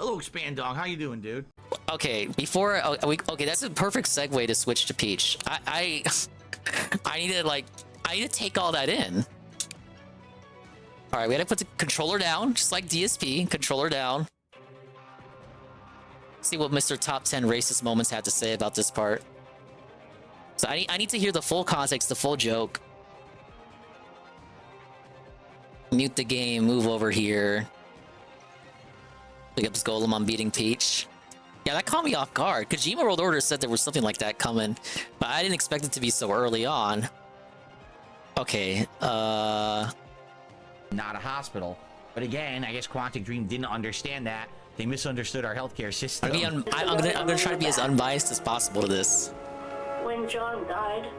Hello, Expandong. How you doing, dude? Okay, before okay, that's a perfect segue to switch to Peach. I need to take all that in. All right, we gotta put the controller down, just like DSP. Controller down. See what Mr. Top 10 Racist Moments had to say about this part. So I need to hear the full context, the full joke. Mute the game, move over here. Pick up this golem on beating Peach. Yeah, that caught me off guard. Kojima World Order said there was something like that coming, but I didn't expect it to be so early on. Okay, Not a hospital. But again, I guess Quantic Dream didn't understand that. They misunderstood our healthcare system. I'm gonna try to be as unbiased as possible to this. When John died,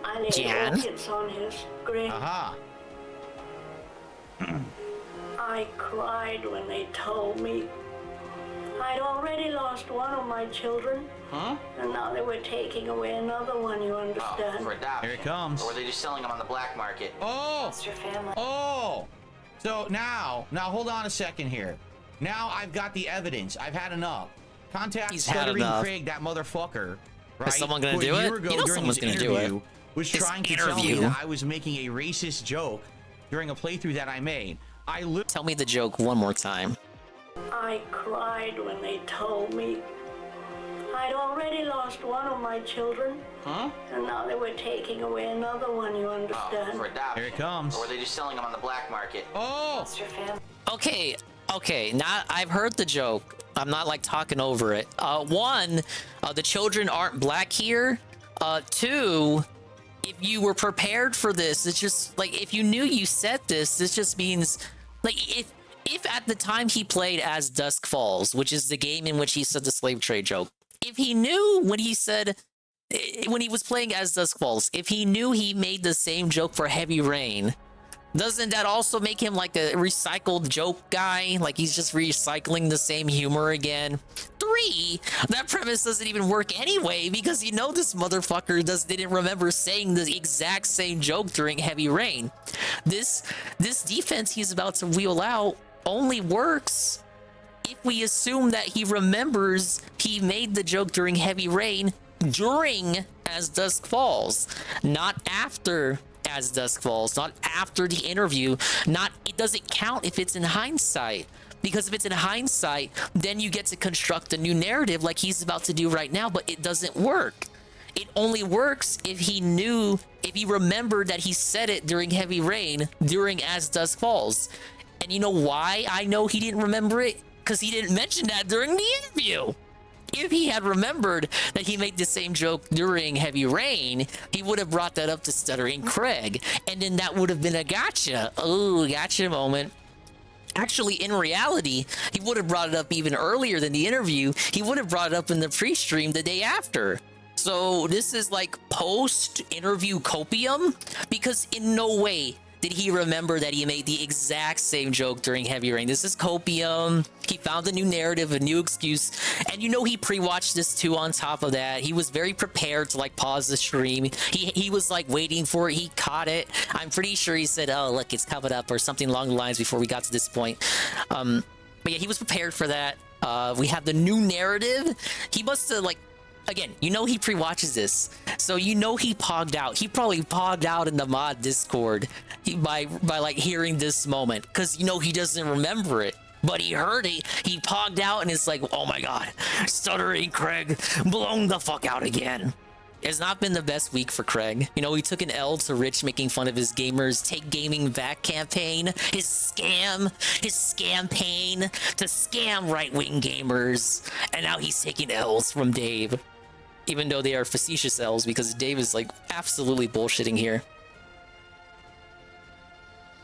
I laid orchids on his grave. Aha. I cried when they told me I'd already lost one of my children. Huh? And now they were taking away another one, you understand? For adoption. Here it comes. Or were they just selling them on the black market? Oh! That's your family. Oh! So now hold on a second here. Now I've got the evidence. I've had enough. Contact Stuttering Craig, that motherfucker. Right? Is someone gonna who do a year it? ago You know during someone's his gonna do it. interview was This trying to tell me interview. that I was making a racist joke during a playthrough that I made. Tell me the joke one more time. I cried when they told me I'd already lost one of my children. Huh? And now they were taking away another one, you understand? For adoption. Here it comes. Or were they just selling them on the black market? Oh! That's your family. Okay, now I've heard the joke. I'm not like talking over it. One, the children aren't black here. Two, if you were prepared for this, it's just like if you knew you said this just means like if at the time he played as Dusk Falls, which is the game in which he said the slave trade joke, if he knew when he was playing as Dusk Falls, if he knew he made the same joke for Heavy Rain, doesn't that also make him like a recycled joke guy? Like he's just recycling the same humor again? Three, that premise doesn't even work anyway because you know this motherfucker didn't remember saying the exact same joke during Heavy Rain. This defense he's about to wheel out only works if we assume that he remembers he made the joke during Heavy Rain during As Dusk Falls, not after As Dusk Falls, not after the interview. It doesn't count if it's in hindsight, because if it's in hindsight, then you get to construct a new narrative like he's about to do right now, but it doesn't work. It only works if he remembered that he said it during Heavy Rain, during As Dusk Falls. And you know why I know he didn't remember it? Because he didn't mention that during the interview. If he had remembered that he made the same joke during Heavy Rain, he would have brought that up to Stuttering Craig, and then that would have been a gotcha. Oh, gotcha moment. Actually, in reality, he would have brought it up even earlier than the interview. He would have brought it up in the pre-stream the day after. So this is like post-interview copium, because in no way did he remember that he made the exact same joke during Heavy Rain. This is copium. He found a new narrative, a new excuse. And you know he pre-watched this too on top of that. He was very prepared to like pause the stream. He was like waiting for it. He caught it. I'm pretty sure he said, oh, look, it's covered up or something along the lines before we got to this point. But yeah, he was prepared for that. We have the new narrative. He must have like, again, you know he pre-watches this, so you know he pogged out. He probably pogged out in the mod Discord by like hearing this moment, because you know he doesn't remember it, but he heard it. He pogged out and it's like, oh my god, Stuttering Craig blown the fuck out again. It's not been the best week for Craig. You know, he took an L to Rich making fun of his gamers Take Gaming Back campaign, his scam pain to scam right-wing gamers, and now he's taking L's from Dave. Even though they are facetious L's, because Dave is like absolutely bullshitting here.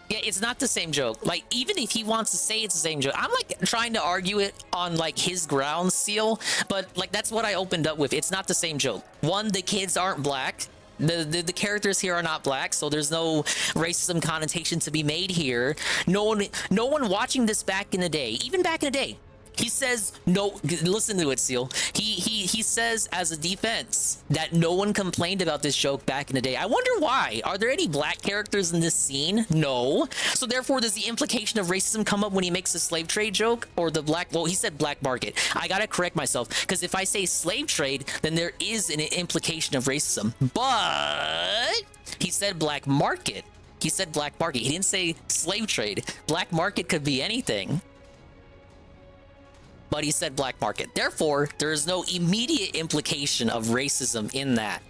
Yeah, it's not the same joke. Like, even if he wants to say it's the same joke, I'm like trying to argue it on like his ground seal, but like that's what I opened up with. It's not the same joke. One, the kids aren't black. The characters here are not black, so there's no racism connotation to be made here. No one watching this back in the day, even back in the day, He says no. Listen to it, Seal. He says as a defense that no one complained about this joke back in the day. I wonder why. Are there any black characters in this scene? No. So therefore, does the implication of racism come up when he makes the slave trade joke or the black? Well, he said black market. I gotta correct myself because if I say slave trade, then there is an implication of racism. But he said black market. He said black market. He didn't say slave trade. Black market could be anything. But he said black market. Therefore, there is no immediate implication of racism in that.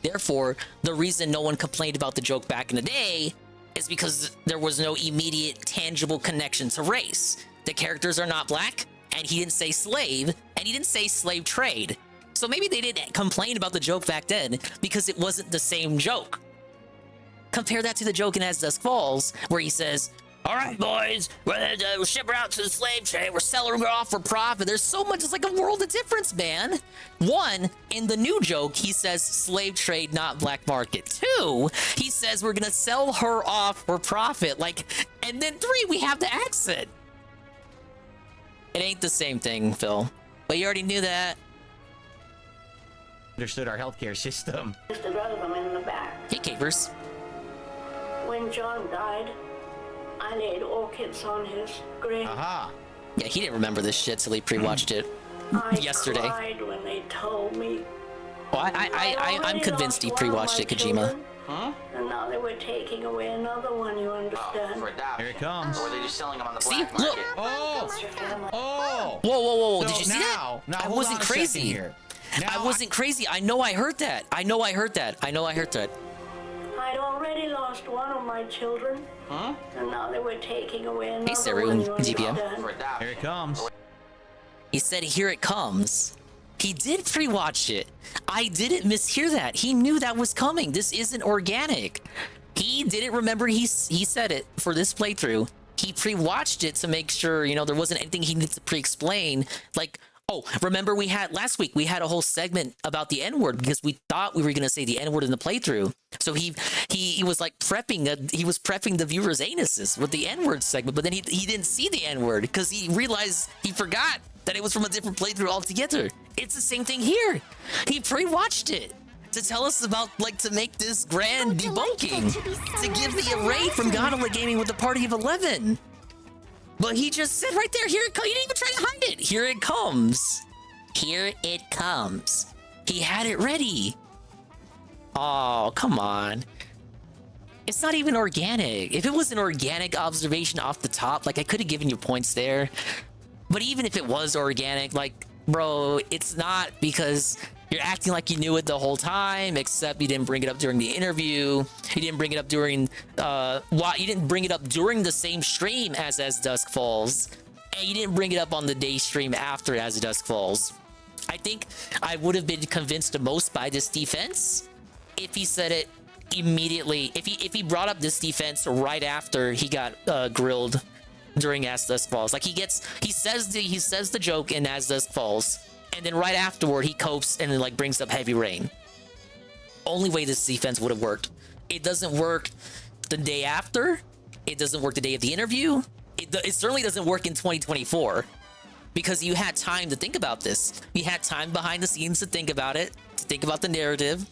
Therefore, the reason no one complained about the joke back in the day is because there was no immediate tangible connection to race. The characters are not black, and he didn't say slave, and he didn't say slave trade. So maybe they didn't complain about the joke back then because it wasn't the same joke. Compare that to the joke in As Dusk Falls, where he says, all right, boys, we'll ship her out to the slave trade. We're selling her off for profit. There's so much. It's like a world of difference, man. One, in the new joke, he says slave trade, not black market. Two, he says we're going to sell her off for profit. Like, and then three, we have the accent. It ain't the same thing, Phil. But you already knew that. Understood our healthcare system. Just the rest of them in the back. Hey, Capers. When John died, I laid orchids on his grave. Aha. Yeah, he didn't remember this shit till he pre-watched it yesterday. I cried when they told me. Oh, I'm convinced he pre-watched it, Kojima. Huh? And now they were taking away another one, you understand? For adoption. Here it comes. Or are they just selling them on the See? black Look. market? Oh. Oh. Whoa. So Did you see now, that? I hold wasn't on a second crazy. here. I wasn't crazy. I know I heard that. I know I heard that. I'd already lost one of my children. Huh? And now they were taking away another Saru one, and you GPM. understand? For adoption. Here it comes. He said, here it comes. He did pre-watch it. I didn't mishear that. He knew that was coming. This isn't organic. He didn't remember he said it for this playthrough. He pre-watched it to make sure, there wasn't anything he needed to pre-explain. Like, oh, remember last week we had a whole segment about the N-word because we thought we were going to say the N-word in the playthrough. So he was like prepping the viewers' anuses with the N-word segment, but then he didn't see the N-word because he realized he forgot that it was from a different playthrough altogether. It's the same thing here. He pre-watched it to tell us about, to make this grand debunking, to give me a raid from Gondola Gaming with a party of 11. But he just said right there, here it comes. He didn't even try to hide it. Here it comes. Here it comes. He had it ready. Oh, come on. It's not even organic. If it was an organic observation off the top, I could have given you points there. But even if it was organic, bro, it's not because you're acting like you knew it the whole time, except you didn't bring it up during the interview. You didn't bring it up during you didn't bring it up during the same stream as Dusk Falls, and you didn't bring it up on the day stream after As Dusk Falls. I think I would have been convinced the most by this defense if he said it immediately. If he brought up this defense right after he got grilled during As Dusk Falls. He says the joke in As Dusk Falls, and then right afterward he copes and then brings up Heavy Rain. Only way this defense would have worked. It doesn't work the day after. It doesn't work the day of the interview. It certainly doesn't work in 2024 because you had time to think about this. You had time behind the scenes to think about it, to think about the narrative.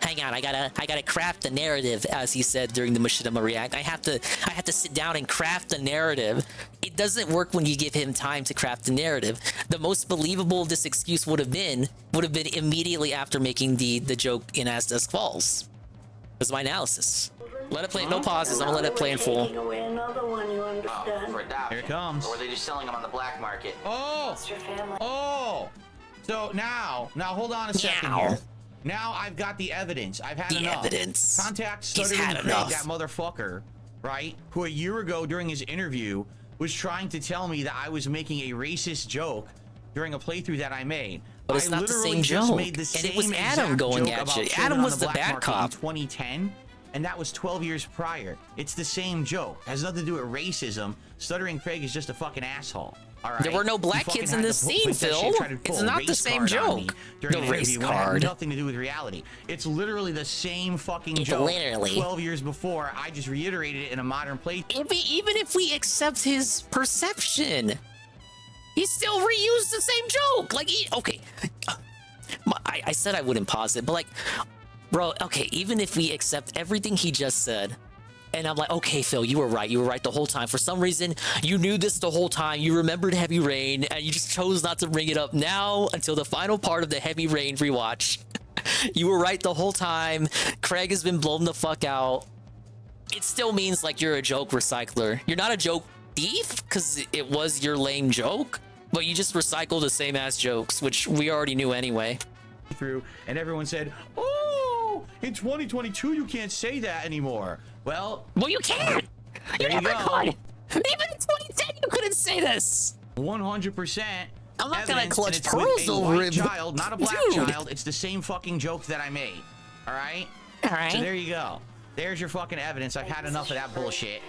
Hang on, I gotta craft the narrative, as he said during the Machinima React. I have to sit down and craft the narrative. It doesn't work when you give him time to craft the narrative. The most believable this excuse would have been immediately after making the joke in As Dusk Falls. That's my analysis. Let it play, no pauses. I'm gonna let it play in full. Taking away another one, you understand? For adoption. Here it comes. Or are they just selling them on the black market? Oh. It's your family. Oh. So now hold on a second here. Now I've got the evidence. I've had enough. Evidence. Contact started to that motherfucker, right? Who a year ago during his interview was trying to tell me that I was making a racist joke during a playthrough that I made. But it's not the same joke. And it was Adam going at you. Adam was the bad cop. In 2010, and that was 12 years prior. It's the same joke. It has nothing to do with racism. Stuttering Craig is just a fucking asshole. All right. There were no black kids in this scene, Phil. It's not the same joke. The race card. Nothing to do with reality. It's literally the same fucking joke. Literally. 12 years before. I just reiterated it in a modern play. Even if we accept his perception, He still reused the same joke. Like, okay. I said I wouldn't pause it, but like, bro, okay, even if we accept everything he just said, and I'm like, okay, Phil, you were right. You were right the whole time. For some reason, you knew this the whole time. You remembered Heavy Rain, and you just chose not to bring it up now until the final part of the Heavy Rain rewatch. You were right the whole time. Craig has been blown the fuck out. It still means like you're a joke recycler. You're not a joke thief because it was your lame joke, but you just recycle the same ass jokes, which we already knew anyway. Through, and everyone said, "Oh, in 2022 you can't say that anymore." Well, you can. You never could. Even in 2010 you couldn't say this. 100%. I'm not gonna clutch pearls over it. Child, not a black child. It's the same fucking joke that I made. All right. All right. So there you go. There's your fucking evidence. I've had enough of that bullshit.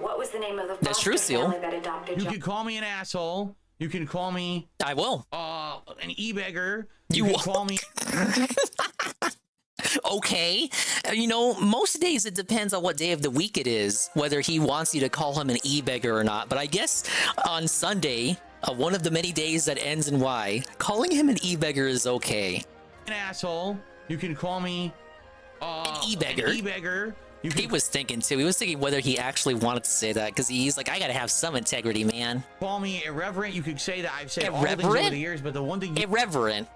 What was the name of the That's true, Seal. that adopted You can call me an asshole. You can call me. I will. An e-beggar. You can call me. Okay. You know, most days it depends on what day of the week it is, whether he wants you to call him an e-beggar or not. But I guess on Sunday, one of the many days that ends in Y, calling him an e-beggar is okay. An asshole. You can call me. An e-beggar. An e-beggar. He was thinking too. He was thinking whether he actually wanted to say that because he's like, I gotta have some integrity, man. Call me irreverent. You could say that I've said irreverent? all the things over the years, but the one thing. Irreverent.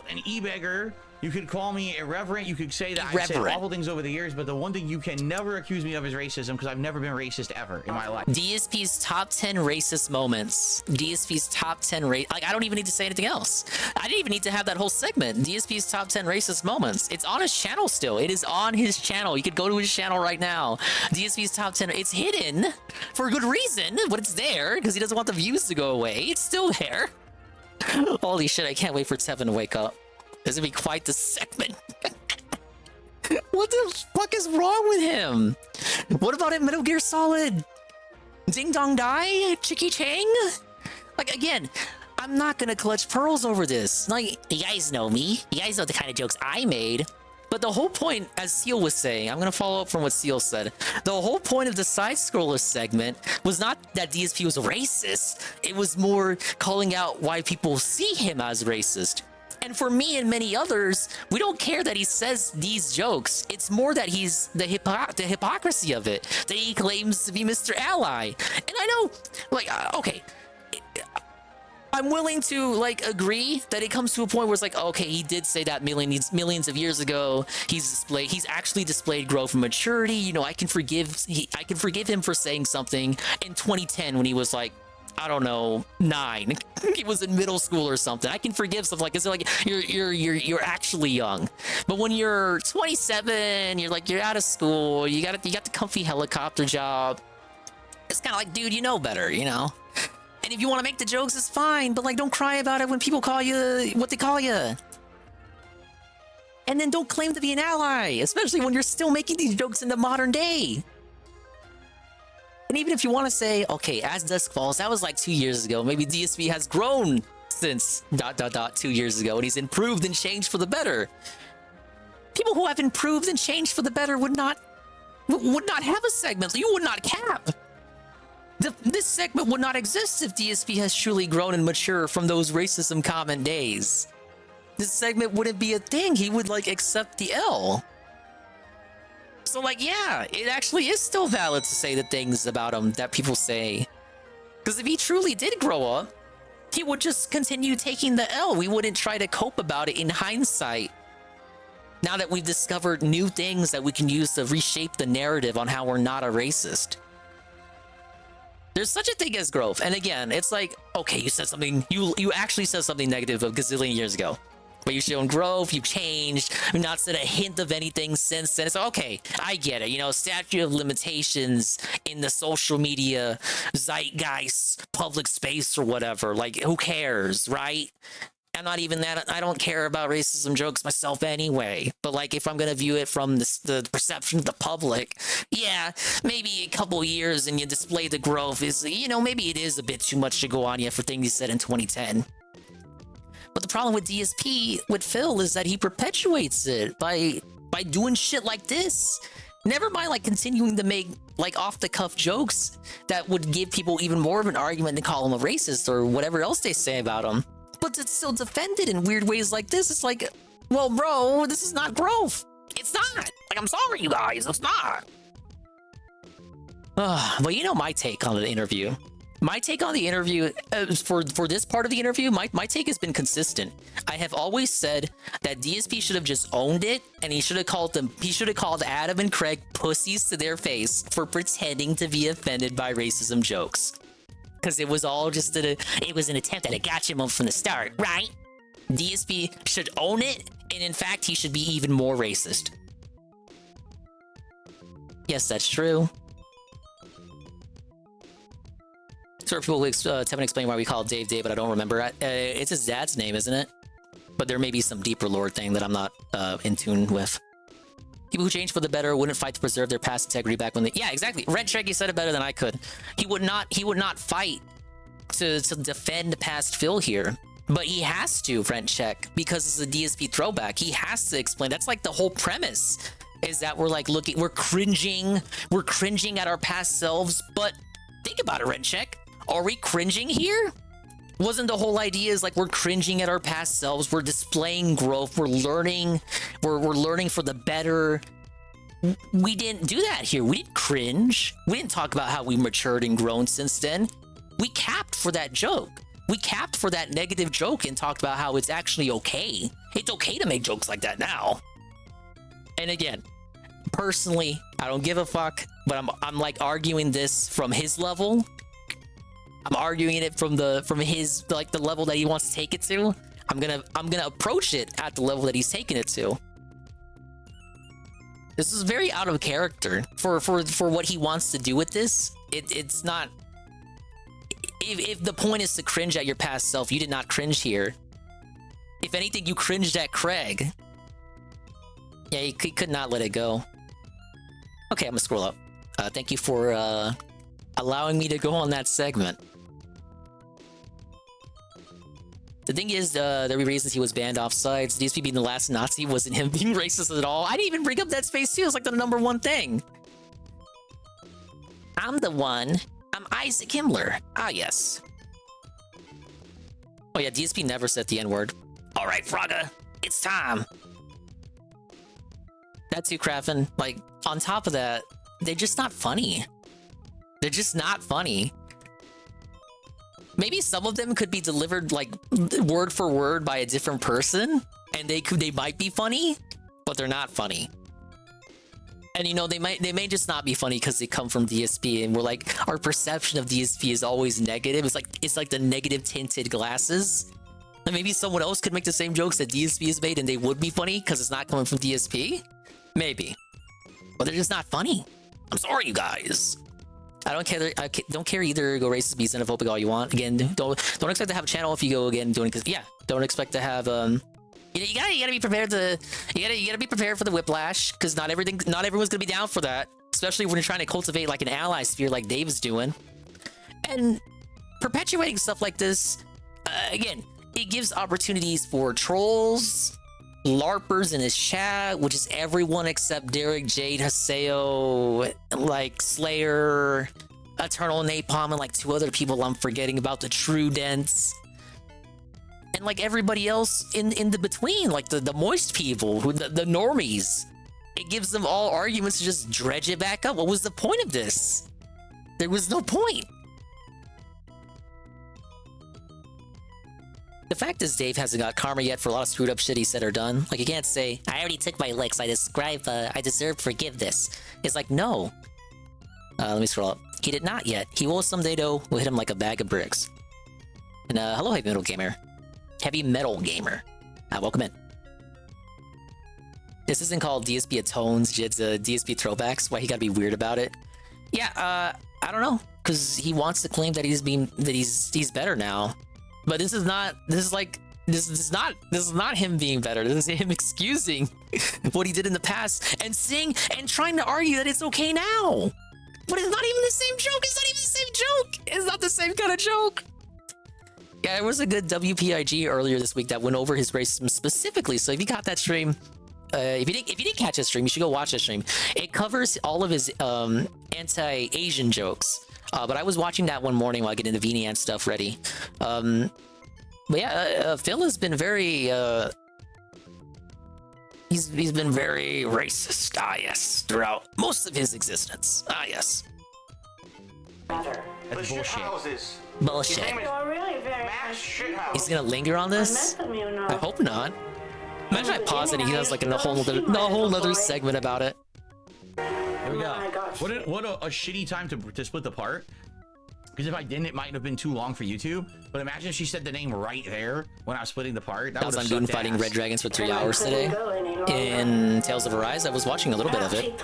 An e-beggar. You could call me irreverent. You could say that I've said awful things over the years, but the one thing you can never accuse me of is racism because I've never been racist ever in my life. DSP's top 10 racist moments. DSP's top 10 like, I don't even need to say anything else. I didn't even need to have that whole segment. DSP's top 10 racist moments. It's on his channel still. It is on his channel. You could go to his channel right now. DSP's top 10. It's hidden for a good reason, but it's there because he doesn't want the views to go away. It's still there. Holy shit, I can't wait for Tevin to wake up. This is gonna be quite the segment. What the fuck is wrong with him? What about in Metal Gear Solid? Ding Dong Die? Chicky Chang? Like, again, I'm not gonna clutch pearls over this. Like, you guys know me. You guys know the kind of jokes I made. But the whole point, as Seal was saying, I'm gonna follow up from what Seal said. The whole point of the side-scroller segment was not that DSP was a racist. It was more calling out why people see him as racist. And for me and many others, we don't care that he says these jokes. It's more that he's the hypocrisy of it, that he claims to be Mr. Ally. And I know, like, okay, I'm willing to, like, agree that it comes to a point where it's like, okay, he did say that millions of years ago. He's actually displayed growth and maturity. You know, I can forgive him for saying something in 2010 when he was like, I don't know, 9. He was in middle school or something. I can forgive stuff like this. Like, you're actually young. But when you're 27, you're out of school, you got the comfy helicopter job. It's kind of like, dude, you know better, you know? And if you want to make the jokes, it's fine, but like, don't cry about it when people call you what they call you. And then don't claim to be an ally, especially when you're still making these jokes in the modern day. And even if you want to say, okay, as dusk falls, that was like 2 years ago. Maybe DSP has grown since ... 2 years ago, and he's improved and changed for the better. People who have improved and changed for the better would not have a segment. You would not cap. This segment would not exist if DSP has truly grown and matured from those racism comment days. This segment wouldn't be a thing. He would like accept the L. So like, yeah, it actually is still valid to say the things about him that people say. Because if he truly did grow up, he would just continue taking the L. We wouldn't try to cope about it in hindsight. Now that we've discovered new things that we can use to reshape the narrative on how we're not a racist. There's such a thing as growth. And again, it's like, okay, you said something, you actually said something negative a gazillion years ago. But you've shown growth, you've changed, you've not said a hint of anything since then. It's okay, I get it. You know, statute of limitations in the social media zeitgeist, public space or whatever. Like, who cares, right? I'm not even that. I don't care about racism jokes myself anyway. But like, if I'm gonna view it from the perception of the public, yeah, maybe a couple years and you display the growth is, you know, maybe it is a bit too much to go on yet for things you said in 2010. But the problem with DSP, with Phil, is that he perpetuates it by doing shit like this. Never mind like continuing to make like off the cuff jokes that would give people even more of an argument to call him a racist or whatever else they say about him. But to still defend it in weird ways like this, it's like, well, bro, this is not growth. It's not. Like, I'm sorry, you guys, it's not. Well, you know my take on the interview. My take on the interview, for this part of the interview, my take has been consistent. I have always said that DSP should have just owned it, and he should have called Adam and Craig pussies to their face for pretending to be offended by racism jokes. Because it was all just it was an attempt at a gotcha moment from the start, right? DSP should own it, and in fact, he should be even more racist. Yes, that's true. So people will explain why we call Dave Dave, but I don't remember. It's his dad's name, isn't it? But there may be some deeper lore thing that I'm not in tune with. People who change for the better wouldn't fight to preserve their past integrity back when they... Yeah, exactly. Red Shaggy said it better than I could. He would not fight to defend past Phil here. But he has to, Rent Check, because it's a DSP throwback. He has to explain. That's like the whole premise, is that we're like we're cringing at our past selves. But think about it, Rent Check. Are we cringing here? Wasn't the whole idea is like we're cringing at our past selves, we're displaying growth, we're learning, we're learning for the better. We didn't do that here. We didn't cringe. We didn't talk about how we matured and grown since then. We capped for that joke. We capped for that negative joke and talked about how it's actually okay. It's okay to make jokes like that now. And again, personally, I don't give a fuck, but I'm like arguing this from his level. I'm arguing it from his, like, the level that he wants to take it to. I'm gonna approach it at the level that he's taking it to. This is very out of character for what he wants to do with this. It's not. If the point is to cringe at your past self, you did not cringe here. If anything, you cringed at Craig. Yeah, he could not let it go. Okay, I'm gonna scroll up. Thank you for allowing me to go on that segment. The thing is, there were reasons he was banned off sites. DSP being the last Nazi wasn't him being racist at all. I didn't even bring up that space too. It's like the #1 thing. I'm the one. I'm Isaac Himmler. Ah, yes. Oh yeah, DSP never said the N-word. All right, Fraga, it's time. That too, Krafen. Like, on top of that, they're just not funny. They're just not funny. Maybe some of them could be delivered like word for word by a different person, and they might be funny, but they're not funny. And you know, they may just not be funny because they come from DSP, and we're like, our perception of DSP is always negative. It's like the negative tinted glasses. And maybe someone else could make the same jokes that DSP has made, and they would be funny because it's not coming from DSP. Maybe, but they're just not funny. I'm sorry, you guys. I don't care. I don't care either. Go racist, be xenophobic all you want. Again, don't expect to have a channel if you go again doing, because yeah, don't expect to have you gotta be prepared to you gotta be prepared for the whiplash, because not everyone's gonna be down for that, especially when you're trying to cultivate like an ally sphere like Dave's doing. And perpetuating stuff like this, again, it gives opportunities for trolls, LARPers in his chat, which is everyone except Derek, Jade, Haseo, like Slayer, Eternal Napalm, and like 2 other people I'm forgetting about, the True Dents. And like everybody else in the between, like the moist people, the normies. It gives them all arguments to just dredge it back up. What was the point of this? There was no point. The fact is, Dave hasn't got karma yet for a lot of screwed up shit he said or done. Like, you can't say, I already took my licks, I deserve forgiveness. It's like, no. Let me scroll up. He did not yet. He will someday, though. We'll hit him like a bag of bricks. And hello, Heavy Metal Gamer. Heavy Metal Gamer. Welcome in. This isn't called DSP Atones, it's DSP Throwbacks. Why he gotta be weird about it? Yeah, I don't know. Because he wants to claim that he's better now. But this is not him being better. This is him excusing what he did in the past and saying and trying to argue that it's okay now. But it's not even the same joke. It's not even the same joke. It's not the same kind of joke. Yeah, there was a good WPIG earlier this week that went over his racism specifically. So if you got that stream, if you didn't catch his stream, you should go watch that stream. It covers all of his anti-Asian jokes. But I was watching that one morning while getting the VNian stuff ready. But yeah, Phil has been very he's been very racist. Ah, yes, throughout most of his existence. Ah, yes. That's bullshit. Bullshit. You're really very He's gonna linger on this? I met them, you know. I hope not. Imagine I pause it and he does like a whole other segment about it. There we go. What a shitty time to split the part. Because if I didn't, it might have been too long for YouTube. But imagine if she said the name right there when I was splitting the part. I was on Goon fighting red dragons for 3 hours today. In Tales of Arise, I was watching a little bit of it.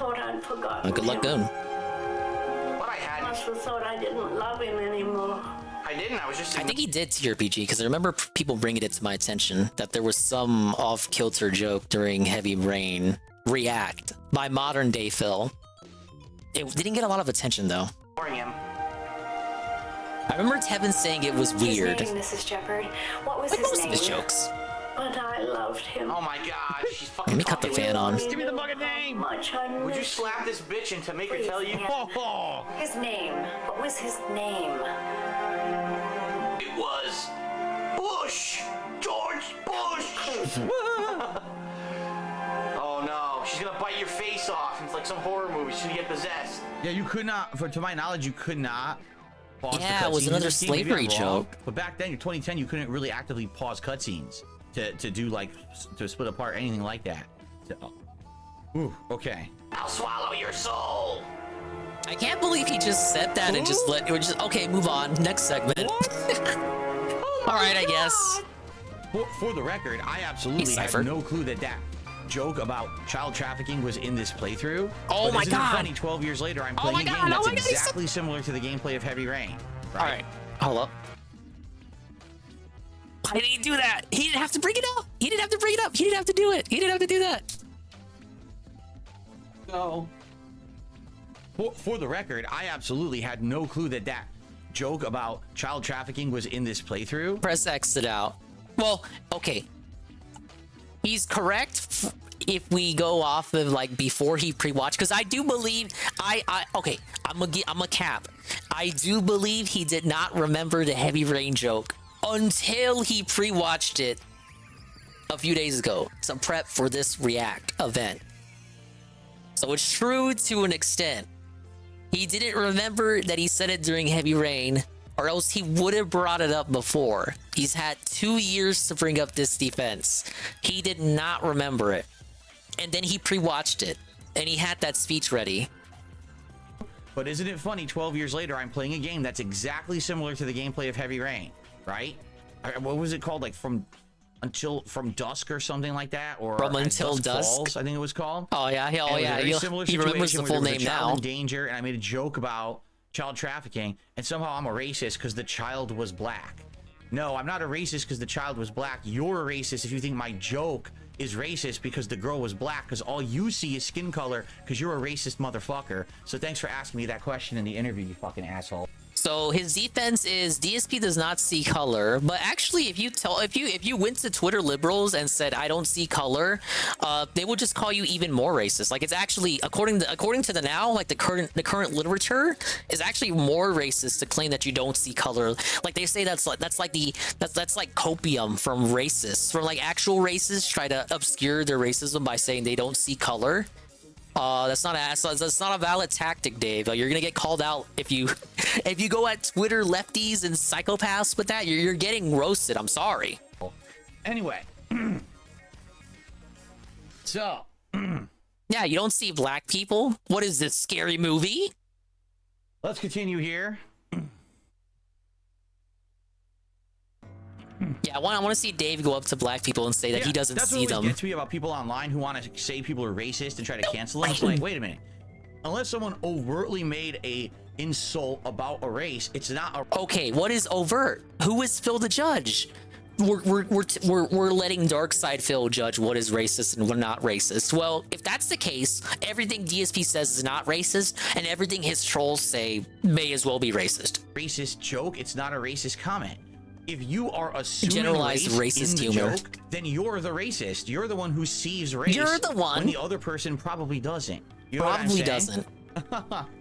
Good luck, Goon. What I had. Must have thought I didn't love him anymore. I didn't. I was just. I think he did TRPG because I remember people bringing it to my attention that there was some off-kilter joke during Heavy Rain React by modern day Phil. It didn't get a lot of attention though. Him. I remember Tevin saying it was weird. His name, Mrs. Shepherd. What was Like his most name? of his jokes. But I loved him. Oh my god, she's fucking. Let me cut the fan on. Give me the fucking name. Much I Would you miss slap this bitch and to make her tell you? Oh, His name. What was his name? It was Bush. George Bush. Oh no, she's gonna bite your face off. It's like some horror movie. She's gonna get possessed. yeah, you could not. To my knowledge, you could not. Pause Yeah, the it was cutscenes. another This game, maybe slavery I'm wrong, joke. But back then, in 2010, you couldn't really actively pause cutscenes to do like to split apart anything like that. So, ooh, okay. I'll swallow your soul. I can't believe he just said that and just let it was just okay, move on. Next segment. All right, I guess. For the record, I absolutely had Cypher. no clue that joke about child trafficking was in this playthrough. Oh But my isn't it God. funny, 12 years later, I'm Oh playing my a game God, oh that's my God, he's so- exactly similar to the gameplay of Heavy Rain. All right, hold up. Why did he do that? He didn't have to bring it up. He didn't have to bring it up. He didn't have to do it. He didn't have to do that. So, for the record, I absolutely had no clue that joke about child trafficking was in this playthrough. Press exit out. Well, okay. He's correct if we go off of like before he pre-watched, because I do believe okay, I'm a cap. I do believe he did not remember the Heavy Rain joke until he pre-watched it a few days ago to prep for this React event. So it's true to an extent. He didn't remember that he said it during Heavy Rain, or else he would have brought it up before. He's had 2 years to bring up this defense. He did not remember it. And then he pre-watched it, and he had that speech ready. But isn't it funny, 12 years later, I'm playing a game that's exactly similar to the gameplay of Heavy Rain, right? What was it called? Like From Dusk or something like that? Or From Until Dusk? Falls, I think it was called. Oh yeah, And it was a very similar he remembers the situation full where there was name a child now. in danger, and I made a joke about child trafficking, and somehow I'm a racist because the child was black. No, I'm not a racist because the child was black. You're a racist if you think my joke is racist because the girl was black, because all you see is skin color because you're a racist motherfucker. So thanks for asking me that question in the interview, you fucking asshole. So his defense is DSP does not see color, but actually if you went to Twitter liberals and said I don't see color, they will just call you even more racist. Like it's actually according to the now, like the current literature is actually more racist to claim that you don't see color. Like they say that's like copium from racists, from like actual racists try to obscure their racism by saying they don't see color. That's not a valid tactic, Dave. You're gonna get called out if you go at Twitter lefties and psychopaths with that. You're getting roasted. I'm sorry. Anyway, so yeah, you don't see black people. What is this, scary movie? let's continue here. Yeah, I want to see Dave go up to black people and say that he doesn't see them. That's what gets me about people online who want to say people are racist and try to cancel them. It's like, wait a minute. Unless someone overtly made a insult about a race, it's not a... Okay, what is overt? Who is Phil the judge? We're letting Darkside Phil judge what is racist and what not racist. Well, if that's the case, everything DSP says is not racist, and everything his trolls say may as well be racist. Racist joke, it's not a racist comment. If you are assuming Generalized racist humor, joke, then you're the racist. You're the one who sees race. You're the one. When the other person probably doesn't. You know Probably what I'm saying? doesn't.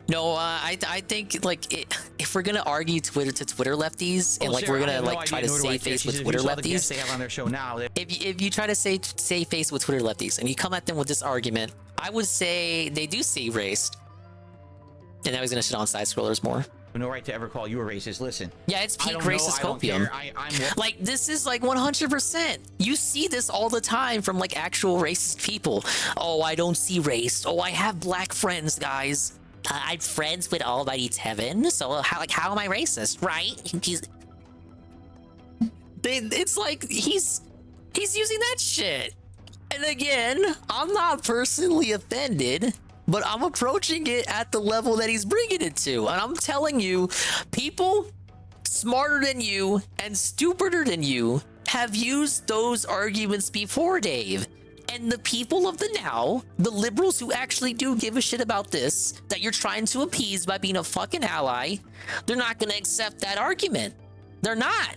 No, I think like if we're gonna argue Twitter to Twitter lefties and like Sarah, we're I gonna have no like try idea, to nor do I save care. face She with said, Twitter "You saw the guests lefties, they have on their show now." if you try to save face with Twitter lefties and you come at them with this argument, I would say they do see race. And now he's gonna shit on side scrollers more. No right to ever call you a racist. Listen. Yeah, it's peak I don't know, racist I don't copium. care. I'm Like, this is like 100%. You see this all the time from like actual racist people. Oh, I don't see race. Oh, I have black friends, guys. I'm friends with Almighty Tevin, so how am I racist, right? It's like he's using that shit. And again, I'm not personally offended, but I'm approaching it at the level that he's bringing it to. And I'm telling you, people smarter than you and stupider than you have used those arguments before, Dave. And the people of the now, the liberals who actually do give a shit about this, that you're trying to appease by being a fucking ally, they're not going to accept that argument. They're not.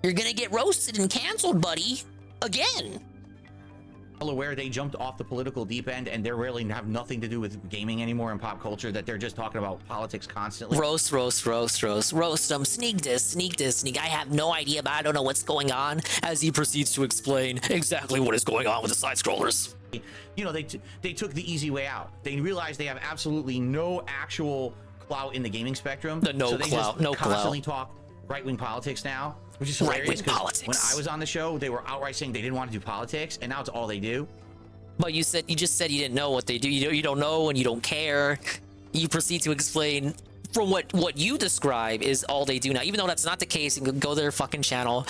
You're going to get roasted and canceled, buddy. Again. aware they jumped off the political deep end and they're really have nothing to do with gaming anymore and pop culture, that they're just talking about politics constantly. Roast them. Sneak this. I have no idea, but I don't know what's going on, as he proceeds to explain exactly what is going on with the side scrollers. You know, they took the easy way out. They realized they have absolutely no actual clout in the gaming spectrum. No clout. Constantly talk right-wing politics now, which is hilarious. Right-wing 'cause politics. When I was on the show, they were outright saying they didn't want to do politics, and now it's all they do. But you just said you didn't know what they do. You don't know and you don't care. You proceed to explain from what you describe is all they do now, even though that's not the case. You can go to their fucking channel.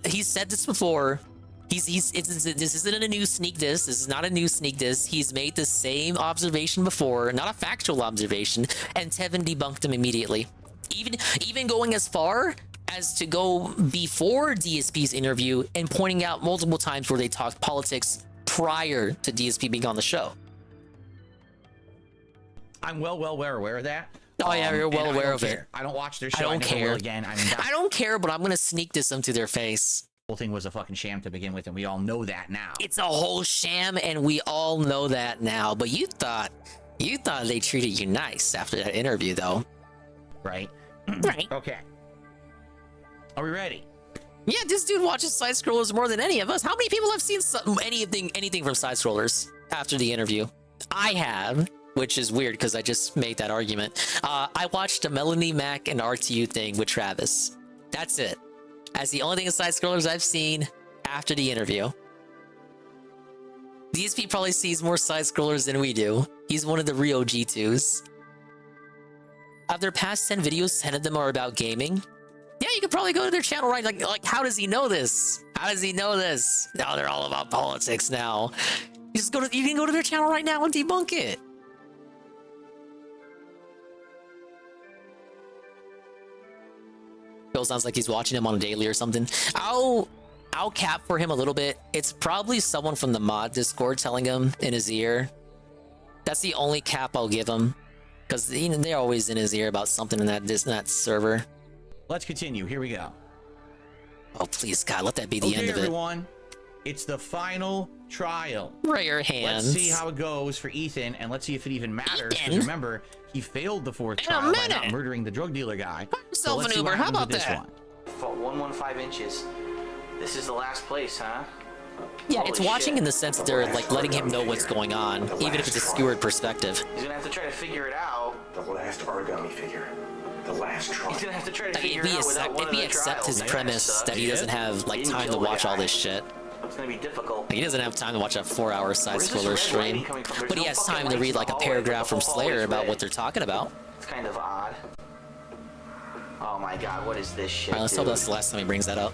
He's said this before. This isn't a new sneak diss. This is not a new sneak diss. He's made the same observation before, not a factual observation, and Tevin debunked him immediately. Even going as far as to go before DSP's interview and pointing out multiple times where they talked politics prior to DSP being on the show. I'm well aware of that. Oh yeah, you're well aware of it. I don't watch their I show. don't never care. will again. I mean, that I don't care, but I'm gonna sneak this into their face. whole thing was a fucking sham to begin with, and we all know that now. It's a whole sham, and we all know that now. But you thought they treated you nice after that interview, though. Right? Right. Okay. Are we ready? Yeah, this dude watches side scrollers more than any of us. How many people have seen anything from side scrollers after the interview? I have, which is weird because I just made that argument. I watched the Melanie Mac and RTU thing with Travis. That's it. That's the only thing in side scrollers I've seen after the interview. DSP probably sees more side scrollers than we do. He's one of the real G2s. Of their past 10 videos, 10 of them are about gaming. Yeah, you could probably go to their channel, right? Like, how does he know this? How does he know this? Now they're all about politics now. You can go to their channel right now and debunk it. Bill sounds like he's watching him on a daily or something. I'll cap for him a little bit. It's probably someone from the mod Discord telling him in his ear. That's the only cap I'll give him, because they're always in his ear about something in that server. Let's continue. Here we go. Oh, please, God, let that be the end of it. Everyone. It's the final trial. Right your hands. Let's see how it goes for Ethan, and let's see if it even matters. Because Ethan? remember, he failed the fourth In a trial by not minute. murdering the drug dealer guy. Yourself let's an see Uber. what How happens about with this that? one. Fought 115 inches. This is the last place, huh? Yeah, it's Holy watching shit. in the sense that they're like letting him know what's going on, even if it's a skewered perspective. He's gonna have to try to figure it out. The last origami figure. The last try. He's gonna have to try to Like, figure if it out without one he of the accepts his trials. premise that he doesn't have like Didn't time to kill the watch all guy. this shit. It's gonna be difficult. Like, he doesn't have time to watch a 4-hour side Where's this scroller red stream, lighting coming from? There's but he no has fucking time to lights read in like the a hallway, paragraph but from the whole hallway's Slayer about red. what they're talking about. It's kind of odd. Oh my god, what is this shit? Alright, let's hope dude? that's the last time he brings that up.